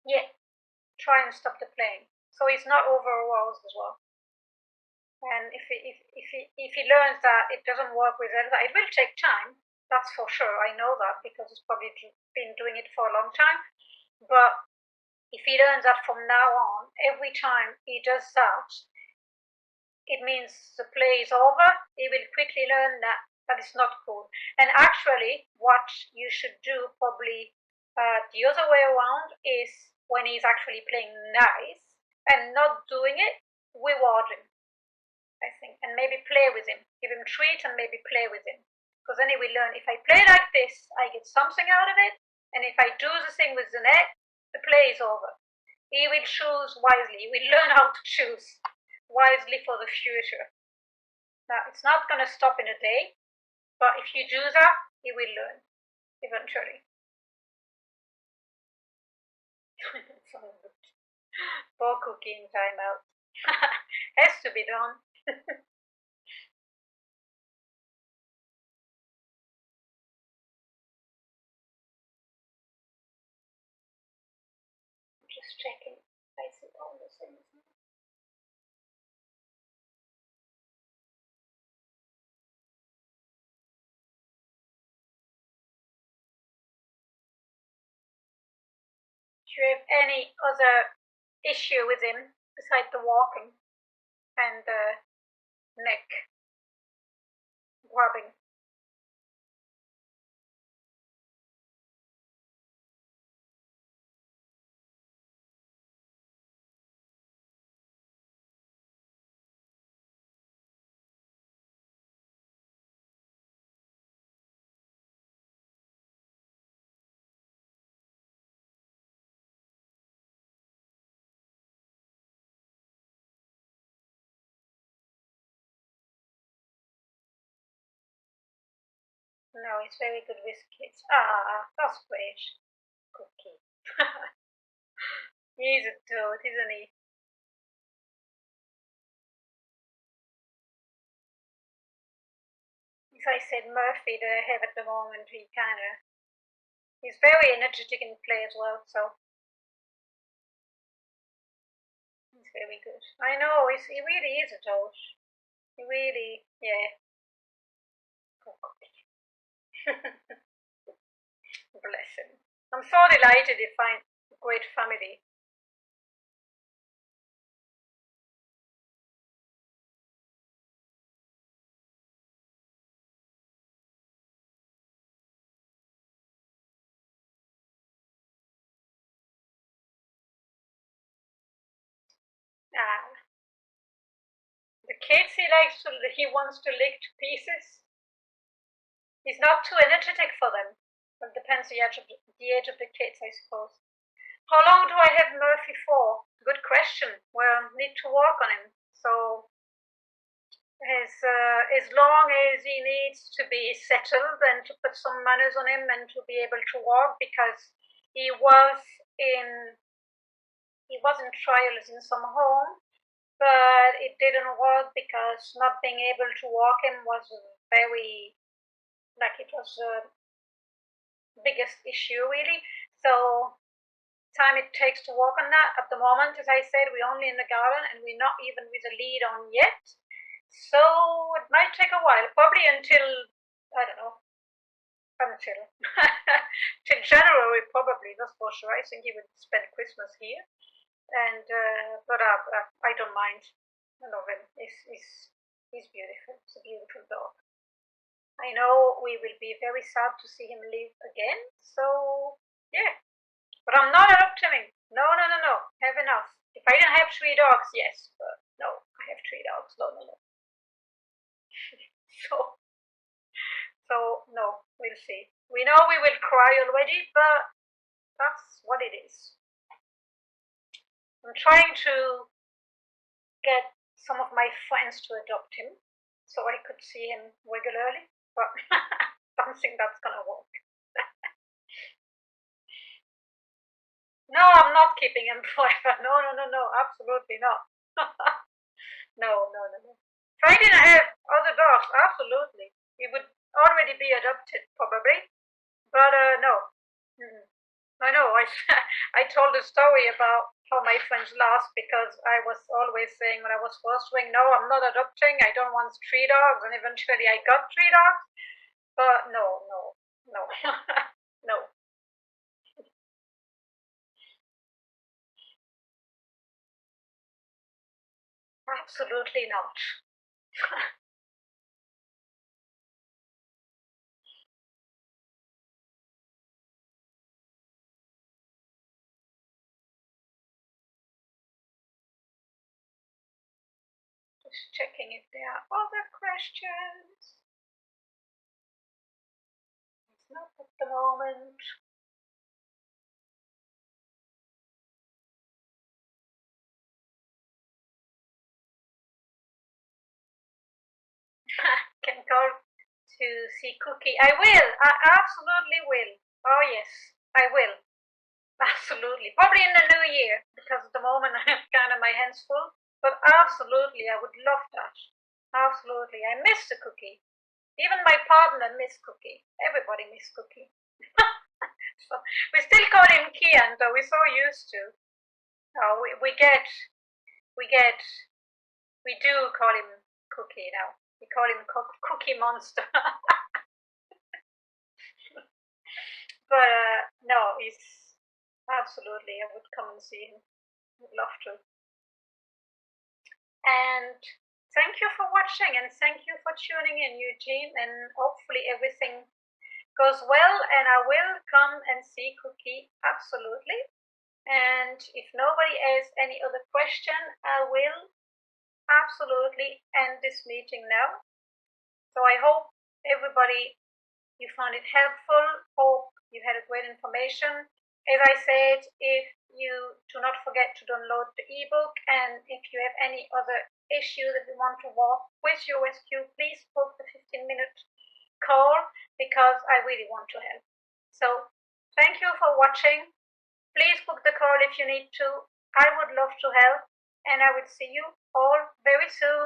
Yeah, try and stop the playing. So he's not over aroused as well. And if he learns that it doesn't work with Elsa, it will take time. That's for sure. I know that because he's probably been doing it for a long time. But if he learns that from now on, every time he does that, it means the play is over. He will quickly learn that it's not cool. And actually, what you should do probably the other way around is when he's actually playing nice and not doing it, reward him, I think, and maybe play with him. Give him treats and maybe play with him. Because then he will learn, if I play like this, I get something out of it. And if I do the thing with the net, the play is over. He will choose wisely. He will learn how to choose wisely for the future. Now, it's not going to stop in a day, but if you do that, he will learn eventually. Poor cooking timeout. Has to be done. Just checking. I see all the things. Do you have any other issue with him besides the walking and the neck rubbing? No, it's very good with kids. Ah, that's great. Cookie. He's a toad, isn't he? As I said, Murphy that I have at the moment, he's very energetic in play as well, so he's very good. I know, he really is a toad. He really, yeah. Bless him. I'm so delighted you find a great family. Ah, the kids he wants to lick to pieces. He's not too energetic for them. It depends the age of the kids, I suppose. How long do I have Murphy for? Good question. Well, need to work on him. So as long as he needs to be settled and to put some manners on him and to be able to walk, because he was in trials in some home, but it didn't work because not being able to walk him was very, like, it was the biggest issue really. So time it takes to work on that. At the moment, as I said, we're only in the garden and we're not even with a lead on yet. So it might take a while, probably until, I don't know, until till January probably, that's for sure. I think he would spend Christmas here. And but I don't mind. I love him. He's beautiful. It's a beautiful dog. I know we will be very sad to see him leave again. So yeah, but I'm not adopting. No, no, no, no. Have enough. If I didn't have three dogs, yes, but no, I have three dogs. No, no, no. So, no, we'll see. We know we will cry already, but that's what it is. I'm trying to get some of my friends to adopt him. so I could see him regularly, but don't think that's gonna work. No, I'm not keeping him forever. No, no, no, no, absolutely not. No, no, no, no. If I didn't have other dogs, absolutely. He would already be adopted, probably. But no. Mm-mm. I know. I told a story about how my friends laughed because I was always saying when I was fostering, no, I'm not adopting. I don't want 3 dogs, and eventually I got 3 dogs. But no, no, no, no, absolutely not. Just checking if there are other questions. It's not at the moment. Can go to see Cookie. I will. I absolutely will. Oh yes, I will. Absolutely. Probably in the new year because at the moment I have kind of my hands full. But absolutely, I would love that. Absolutely. I miss the Cookie. Even my partner missed Cookie. Everybody missed Cookie. So we still call him Kian, though we're so used to. No, we do call him Cookie now. We call him Cookie Monster. But no, he's absolutely. I would come and see him. Would love to. And thank you for watching and thank you for tuning in, Eugene. And hopefully everything goes well. And I will come and see Cookie absolutely. And if nobody has any other question, I will absolutely end this meeting now. So I hope everybody you found it helpful. Hope you had a great information. As I said, if you do not forget to download the ebook, and if you have any other issue that you want to walk with your rescue, please book the 15-minute call because I really want to help. So thank you for watching. Please book the call if you need to. I would love to help, and I will see you all very soon.